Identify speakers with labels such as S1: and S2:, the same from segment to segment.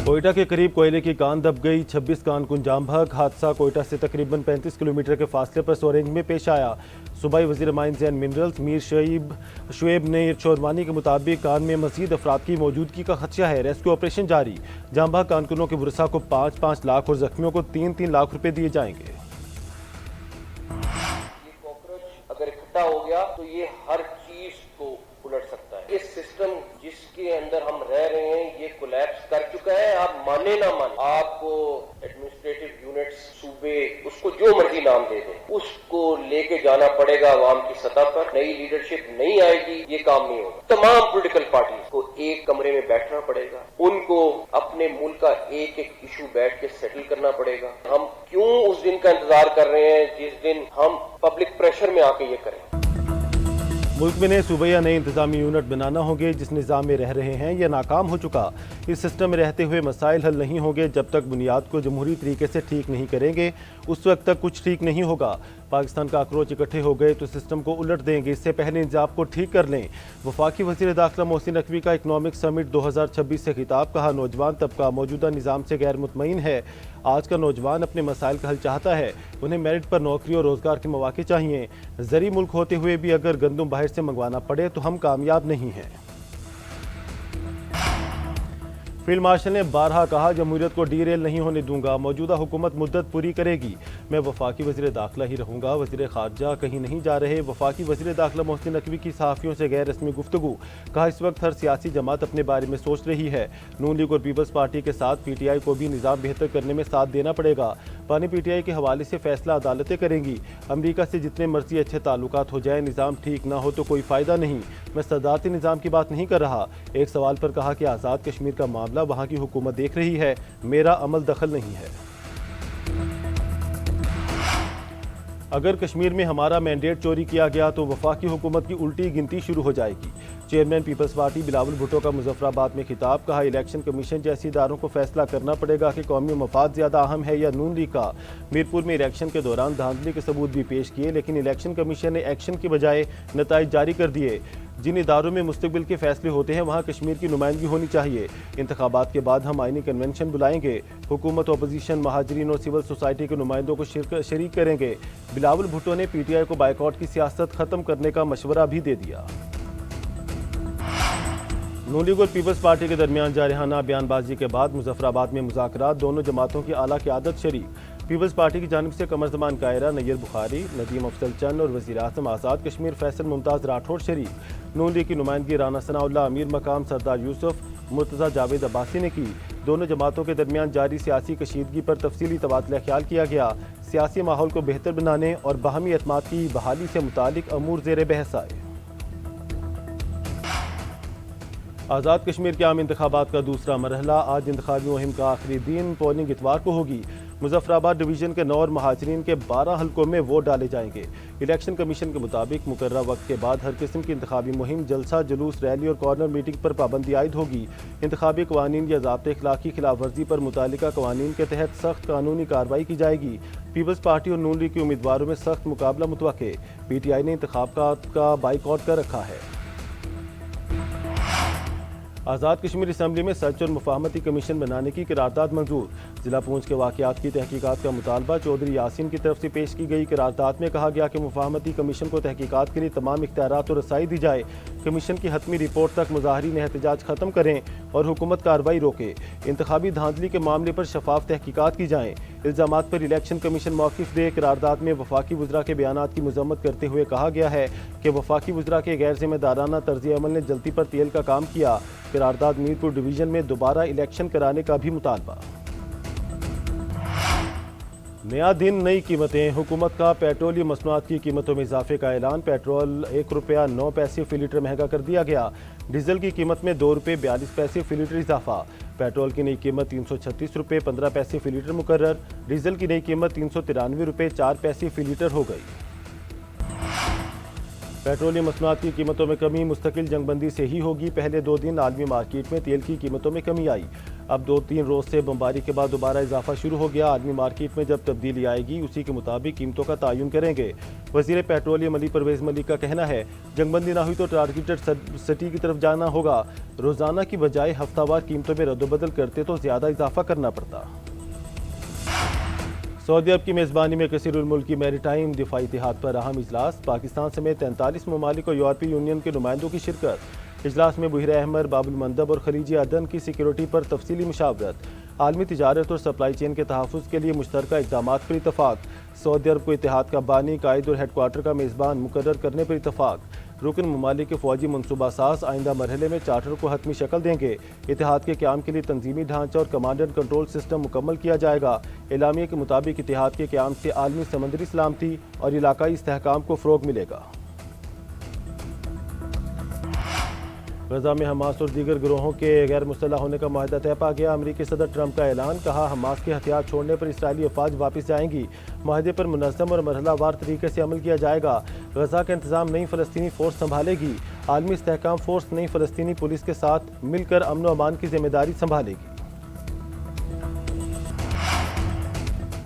S1: कोयटा के करीब कोयले की कान दब गई, 26 कान को अंजाम भग। हादसा कोयटा से तकरीबन 35 किलोमीटर के फासले पर सोरेंज में पेश आया। सूबाई वज़ीर mines and minerals Mir Shoaib ने शोरवानी के मुताबिक कान में मजीद अफराद की मौजूदगी का खदशा है। रेस्क्यू ऑपरेशन जारी। जाम भाग कारकुनों के वरसा को 5-5 लाख और जख्मियों को 3-3 लाख रुपए दिए जाएंगे।
S2: ये कॉकरोच अगर इकट्ठा हो गया तो ये हर चीज को उलट सकता है। इस सिस्टम जिसके अंदर हम रह रहे हैं ये कोलैप्स कर चुका है। आप माने ना माने, आपको एडमिनिस्ट्रेटिव यूनिट्स सूबे उसको जो मर्जी नाम दे दें, उसको लेके जाना पड़ेगा अवाम की सतह पर। नई लीडरशिप नहीं आएगी, ये काम नहीं होगा। तमाम पॉलिटिकल पार्टीज को एक कमरे में बैठना पड़ेगा, उनको अपने मुल्क का एक एक इशू बैठ के सेटल करना पड़ेगा। हम क्यों उस दिन का इंतजार कर रहे हैं जिस दिन हम पब्लिक प्रेशर में आके ये करें।
S1: मुल्क में नए सूबे नए इंतजामी यूनिट बनाना होंगे। जिस निज़ाम में रह रहे हैं यह नाकाम हो चुका। इस सिस्टम में रहते हुए मसाइल हल नहीं होंगे। जब तक बुनियाद को जमहूरी तरीके से ठीक नहीं करेंगे उस वक्त तक कुछ ठीक नहीं होगा। पाकिस्तान का अखरोच इकट्ठे हो गए तो सिस्टम को उलट देंगे। इससे पहले निज़ाम को ठीक कर लें। वफाकी वज़ीर दाखिला मोहसिन नकवी का इकनॉमिक समिट 2026 से खिताब। कहा, नौजवान तबका मौजूदा निज़ाम से गैर मुतमईन है। आज का नौजवान अपने मसाइल का हल चाहता है। उन्हें मेरिट पर नौकरी और रोज़गार के मौके चाहिए। ज़री मुल्क होते हुए भी अगर गंदम बाहर से मंगवाना पड़े तो हम कामयाब नहीं हैं। फील्ड मार्शल ने बारहा कहा, जमहूरियत को डीरेल नहीं होने दूंगा। मौजूदा हुकूमत मुद्दत पूरी करेगी। मैं वफाकी वज़ीर दाखिला ही रहूंगा। वज़ीर ख़ारजा कहीं नहीं जा रहे। वफाकी वज़ीर दाखिला मोहसिन नकवी की सहाफ़ियों से गैर रस्मी गुफ्तगू। कहा, इस वक्त हर सियासी जमात अपने बारे में सोच रही है। नून लीग और पीपल्स पार्टी के साथ PTI को भी निज़ाम बेहतर करने में साथ देना पड़ेगा। पानी PTI के हवाले से फैसला अदालतें करेंगी। अमरीका से जितने मर्जी अच्छे ताल्लुकात हो जाए, निज़ाम ठीक ना हो तो कोई फ़ायदा नहीं। मैं सदारती निज़ाम की बात नहीं कर रहा। एक सवाल पर कहा कि आज़ाद कश्मीर का मामला वहाँ की हुकूमत देख रही है, मेरा अमल दखल नहीं है। अगर कश्मीर में हमारा मैंडेट चोरी किया गया तो वफाकी हुकूमत की उल्टी गिनती शुरू हो जाएगी। चेयरमैन पीपल्स पार्टी बिलावल भुट्टो का मुजफ्फराबाद में खिताब। कहा, इलेक्शन कमीशन जैसे इदारों को फैसला करना पड़ेगा कि कौमी मफाद ज़्यादा अहम है या नून लीग का। मीरपुर में इलेक्शन के दौरान धांधली के सबूत भी पेश किए, लेकिन इलेक्शन कमीशन ने एक्शन की बजाय नताइज जारी कर दिए। जिन इदारों में मुस्तकबिल के फैसले होते हैं वहाँ कश्मीर की नुमाइंदगी होनी चाहिए। इंतखाबात के बाद हम आईनी कन्वेंशन बुलाएंगे। हुकूमत, अपोजिशन, महाजरीन और सिविल सोसाइटी के नुमाइंदों को शरीक करेंगे। बिलावल भुट्टो ने PTI को बाइकआउट की सियासत खत्म करने का मशवरा भी दे दिया। नून लीग और पीपल्स पार्टी के दरमियान जारहाना बयानबाजी के बाद मुजफ्फराबाद में मुज़ाकरात। दोनों जमातों की आला क़यादत शरीक। पीपल्स पार्टी की जानिब से कमर ज़मान कायरा, नैयर बुखारी, नदीम अफजल चंद और वज़ीर आज़म आज़ाद कश्मीर फैसल मुमताज़ राठौड़ शरीक। नून लीग की नुमाइंदगी राना सनाउल्लाह, अमीर मकाम सरदार यूसुफ, मुर्तज़ा जावेद अब्बासी ने की। दोनों जमातों के दरमियान जारी सियासी कशीदगी पर तफसीली तबादला ख्याल किया गया। सियासी माहौल को बेहतर बनाने और बाहमी एतमाद की बहाली से मुतालिक अमूर ज़ेर बहस आए। आज़ाद कश्मीर के आम इंतखाबात का दूसरा मरहला। आज इंतखाबी मुहिम का आखिरी दिन। पोलिंग इतवार को होगी। मुजफ्फराबाद डिवीज़न के 9 और महाजरीन के 12 हलकों में वोट डाले जाएंगे। इलेक्शन कमीशन के मुताबिक मुकर्रर वक्त के बाद हर किस्म की इंतखाबी मुहिम, जलसा, जुलूस, रैली और कॉर्नर मीटिंग पर पाबंदी आयद होगी। इंतखाबी कवानीन या ज़ाब्ते इखलाक की खिलाफ वर्जी पर मुतालिका कवानीन के तहत सख्त कानूनी कार्रवाई की जाएगी। पीपल्स पार्टी और नून लीग के उम्मीदवारों में सख्त मुकाबला मुतवक्के। PTI ने इंतखाबात का बाइकआउट कर रखा है। आज़ाद कश्मीर असम्बली में सच और मुफाहमती कमीशन बनाने की करारदाद मंजूर। जिला पूंछ के वाक़यात की तहकीकात का मुतालबा चौधरी यासीन की तरफ से पेश की गई करारदाद में कहा गया कि मुफाहमती कमीशन को तहकीकात के लिए तमाम इख्तियारात और रसाई दी जाए। कमीशन की हतमी रिपोर्ट तक मुजाहरीन एहतजाज खत्म करें और हुकूमत कार्रवाई रोके। इंतखाबी धांधली के मामले पर शफाफ तहकीकात की जाएँ। इल्ज़ामात पर इलेक्शन कमीशन मौक़िफ़ दे। करारदाद में वफाकी वज़रा के बयानात की मज़म्मत करते हुए कहा गया है कि वफाकी वज़रा के गैर जिम्मेदाराना तर्ज़ अमल ने जल्दी पर तेल का काम किया। करारदाद मीरपुर डिवीज़न में दोबारा इलेक्शन कराने का भी मुतालबा। नया दिन, नई कीमतें। हुकूमत का पेट्रोलियम मसनूआत की कीमतों में इजाफे का ऐलान। पेट्रोल ₹1.09 फी लीटर महंगा कर दिया गया। डीजल की कीमत में ₹2.42 फी लीटर इजाफा। पेट्रोल की नई कीमत ₹336.15 फी लीटर मुकर्रर। डीजल की नई कीमत ₹393.04 फी लीटर हो गई। पेट्रोलियम मसनूआत की कीमतों में कमी मुस्तकिल जंगबंदी से ही होगी। पहले 2 दिन आलमी मार्केट में तेल की कीमतों में कमी आई। اب 2-3 روز سے بمباری کے بعد دوبارہ اضافہ شروع ہو گیا۔ عالمی مارکیٹ میں جب تبدیلی آئے گی اسی کے مطابق قیمتوں کا تعین کریں گے۔ وزیر پیٹرولیم علی پرویز ملک کا کہنا ہے جنگ بندی نہ ہوئی تو ٹارگیٹڈ سٹی کی طرف جانا ہوگا۔ روزانہ کی بجائے ہفتہ وار قیمتوں میں رد و بدل کرتے تو زیادہ اضافہ کرنا پڑتا۔ سعودی عرب کی میزبانی میں کثیر الملکی میری ٹائم دفاعی اتحاد پر اہم اجلاس، پاکستان سمیت 43 ممالک اور یورپی یونین کے نمائندوں کی شرکت۔ اجلاس میں بحیرہ احمر، باب المندب اور خلیج عدن کی سیکیورٹی پر تفصیلی مشاورت، عالمی تجارت اور سپلائی چین کے تحفظ کے لیے مشترکہ اقدامات پر اتفاق، سعودی عرب کو اتحاد کا بانی، قائد اور ہیڈ کوارٹر کا میزبان مقرر کرنے پر اتفاق، رکن ممالک کے فوجی منصوبہ ساز آئندہ مرحلے میں چارٹر کو حتمی شکل دیں گے، اتحاد کے قیام کے لیے تنظیمی ڈھانچہ اور کمانڈ اینڈ کنٹرول سسٹم مکمل کیا جائے گا۔ اعلامیے کے مطابق اتحاد کے قیام سے عالمی سمندری سلامتی اور علاقائی استحکام کو فروغ ملے گا۔ غزہ میں حماس اور دیگر گروہوں کے غیر مسلح ہونے کا معاہدہ طے پا گیا۔ امریکی صدر ٹرمپ کا اعلان، کہا حماس کے ہتھیار چھوڑنے پر اسرائیلی افواج واپس جائیں گی، معاہدے پر منظم اور مرحلہ وار طریقے سے عمل کیا جائے گا۔ غزہ کا انتظام نئی فلسطینی فورس سنبھالے گی، عالمی استحکام فورس نئی فلسطینی پولیس کے ساتھ مل کر امن و امان کی ذمہ داری سنبھالے گی۔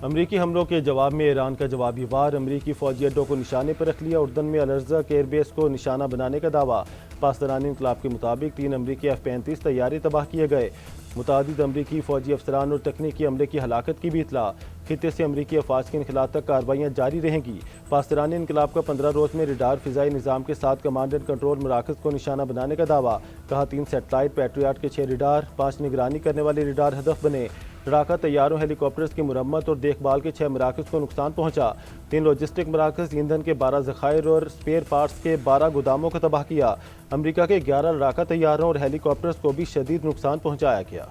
S1: امریکی حملوں کے جواب میں ایران کا جوابی وار، امریکی فوجی اڈوں کو نشانے پر رکھ لیا، اردن میں الرزق ایئر بیس کو نشانہ بنانے کا دعویٰ، پاسداران انقلاب کے مطابق 3 امریکی F-35 طیارے تباہ کیے گئے، متعدد امریکی فوجی افسران اور تکنیکی عملے کی ہلاکت کی بھی اطلاع، خطے سے امریکی افواج کے انخلاء تک کارروائیاں جاری رہیں گی، پاسداران انقلاب کا 15 روز میں ریڈار فضائی نظام کے ساتھ کمانڈ اینڈ کنٹرول مراکز کو نشانہ بنانے کا دعویٰ، کہا 3 سیٹلائٹ پیٹریاٹ کے 6 ریڈار، 5 نگرانی کرنے والے ریڈار ہدف بنے، لڑاکا طیاروں ہیلی کاپٹرز کی مرمت اور دیکھ بھال کے 6 مراکز کو نقصان پہنچا، 3 لاجسٹک مراکز، ایندھن کے 12 ذخائر اور اسپیئر پارٹس کے 12 گوداموں کو تباہ کیا، امریکہ کے 11 لڑاکا طیاروں اور ہیلی کاپٹرز کو بھی شدید نقصان پہنچایا گیا۔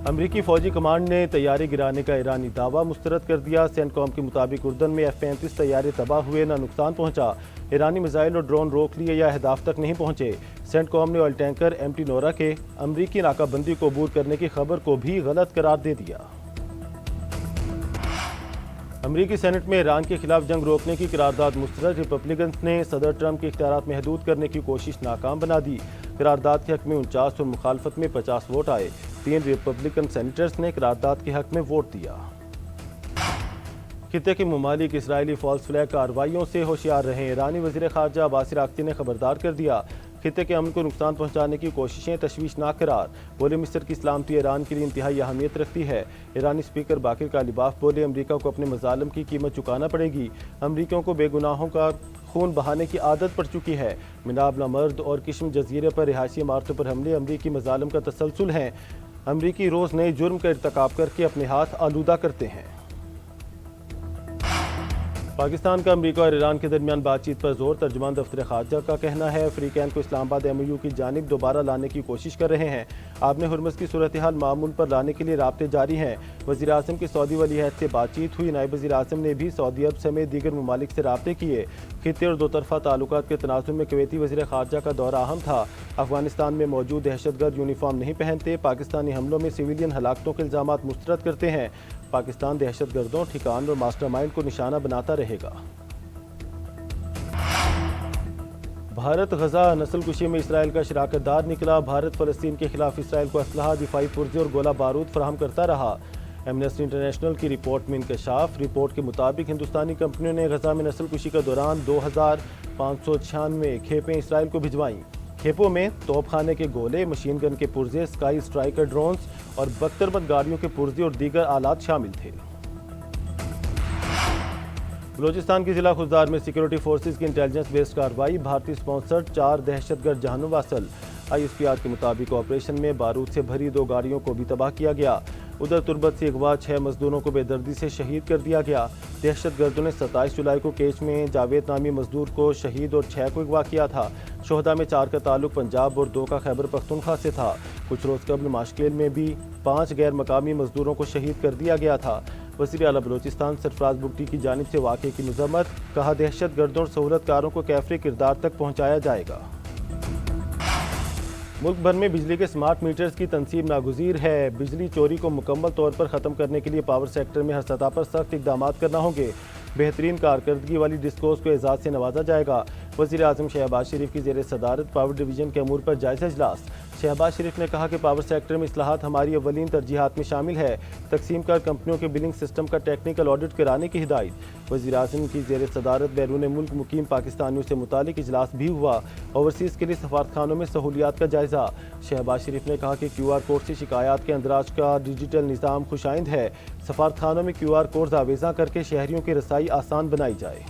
S1: امریکی فوجی کمانڈ نے طیارے گرانے کا ایرانی دعویٰ مسترد کر دیا، سینٹ کام کے مطابق اردن میں F-35 طیارے تباہ ہوئے، نہ نقصان پہنچا، ایرانی میزائل اور ڈرون روک لیے یا اہداف تک نہیں پہنچے۔ سینٹ کام نے آئل ٹینکر MT نورا کے امریکی ناکہ بندی کو عبور کرنے کی خبر کو بھی غلط قرار دے دیا۔ امریکی سینٹ میں ایران کے خلاف جنگ روکنے کی قرارداد مسترد، ریپبلکنز نے صدر ٹرمپ کے اختیارات محدود کرنے کی کوشش ناکام بنا دی، قرارداد کے حق میں 49 اور مخالفت میں 50 ووٹ آئے، 3 ریپبلکن سینیٹرز نے قرارداد کے حق میں ووٹ دیا۔ خطے کے ممالک اسرائیلی فالس فلیگ کارروائیوں سے ہوشیار رہیں، ایرانی وزیر خارجہ عباس عراقچی نے خبردار کر دیا، خطے کے امن کو نقصان پہنچانے کی کوششیں تشویشناک قرار، بولے مصر کی سلامتی ایران کے لیے انتہائی اہمیت رکھتی ہے، ایرانی سپیکر باقر کالیباف بولے امریکہ کو اپنے مظالم کی قیمت چکانا پڑے گی، امریکیوں کو بے گناہوں کا خون بہانے کی عادت پڑ چکی ہے، مناب نامرد اور کشم جزیرے پر رہائشی عمارتوں پر حملے امریکی مظالم کا تسلسل ہیں، امریکی روز نئے جرم کا ارتکاب کر کے اپنے ہاتھ آلودہ کرتے ہیں۔ پاکستان کا امریکہ اور ایران کے درمیان بات چیت پر زور، ترجمان دفتر خارجہ کا کہنا ہے فریقین کو اسلام آباد MOU کی جانب دوبارہ لانے کی کوشش کر رہے ہیں، آبِ ہرمز کی صورتحال معمول پر لانے کے لیے رابطے جاری ہیں، وزیر اعظم کی سعودی ولی عہد سے بات چیت ہوئی، نائب وزیر اعظم نے بھی سعودی عرب سمیت دیگر ممالک سے رابطے کیے، خطے اور 2 طرفہ تعلقات کے تناظر میں کویتی وزیر خارجہ کا دورہ اہم تھا، افغانستان میں موجود دہشت گرد یونیفارم نہیں پہنتے، پاکستانی حملوں میں سویلین ہلاکتوں کے الزامات مسترد کرتے ہیں، پاکستان دہشت گردوں، ٹھکان اور ماسٹر مائنڈ کو نشانہ بناتا رہے گا۔ بھارت غزہ نسل کشی میں اسرائیل کا شراکت دار نکلا، بھارت فلسطین کے خلاف اسرائیل کو اسلحہ، دفاعی پرزے اور گولہ بارود فراہم کرتا رہا، ایمنسٹی انٹرنیشنل کی رپورٹ میں انکشاف، رپورٹ کے مطابق ہندوستانی کمپنیوں نے غزہ میں نسل کشی کا دوران 2596 کھیپیں اسرائیل کو بھجوائیں، کھیپوں میں توپ خانے کے گولے، مشین گن کے پرزے، اسکائی اسٹرائکر ڈرونز اور بختربند گاڑیوں کے پرزے اور دیگر آلات شامل تھے۔ بلوچستان کی ضلع خضدار میں سیکیورٹی فورسز کی انٹیلیجنس بیسڈ کارروائی، بھارتی سپانسرڈ 4 دہشت گرد جہنم واصل، ISPR کے مطابق آپریشن میں بارود سے بھری 2 گاڑیوں کو بھی تباہ کیا گیا، ادھر تربت سے اغوا 6 مزدوروں کو بے دردی سے شہید کر دیا گیا، دہشت گردوں نے 27 جولائی کو کیچ میں جاوید نامی مزدور کو شہید اور 6 کو اغوا کیا تھا، شہداء میں 4 کا تعلق پنجاب اور 2 کا خیبر پختونخوا سے تھا، کچھ روز قبل ماشکیل میں بھی 5 غیر مقامی مزدوروں کو شہید کر دیا گیا تھا۔ وزیر اعلیٰ بلوچستان سرفراز بگٹی کی جانب سے واقعے کی مذمت، کہا دہشت گردوں اور سہولت کاروں کو کیفری کردار تک پہنچایا جائے گا۔ ملک بھر میں بجلی کے سمارٹ میٹرز کی تنصیب ناگزیر ہے، بجلی چوری کو مکمل طور پر ختم کرنے کے لیے پاور سیکٹر میں ہر سطح پر سخت اقدامات کرنا ہوں گے، بہترین کارکردگی والی ڈسکوز کو اعزاز سے نوازا جائے گا، وزیر اعظم شہباز شریف کی زیر صدارت پاور ڈویژن کے امور پر جائزہ اجلاس، शहबाज शरीफ ने कहा कि पावर सेक्टर में इस्लाहात हमारी अव्वलीन तरजीहात में शामिल है। तकसीम कार कंपनियों के बिलिंग सिस्टम का टेक्निकल ऑडिट कराने की हिदायत। वज़ीर-ए-आज़म की ज़ेर सदारत बैरून मुल्क मुकीम पाकिस्तानियों से मुतालिक इजलास भी हुआ। ओवरसीज़ के लिए सफारतखानों में सहूलियात का जायज़ा। शहबाज शरीफ ने कहा कि QR कोड से शिकायत के अंदराज का डिजिटल निज़ाम खुशाइंद है। सफारतखानों में QR कोड आवेज़ा करके शहरियों की रसाई आसान बनाई जाए।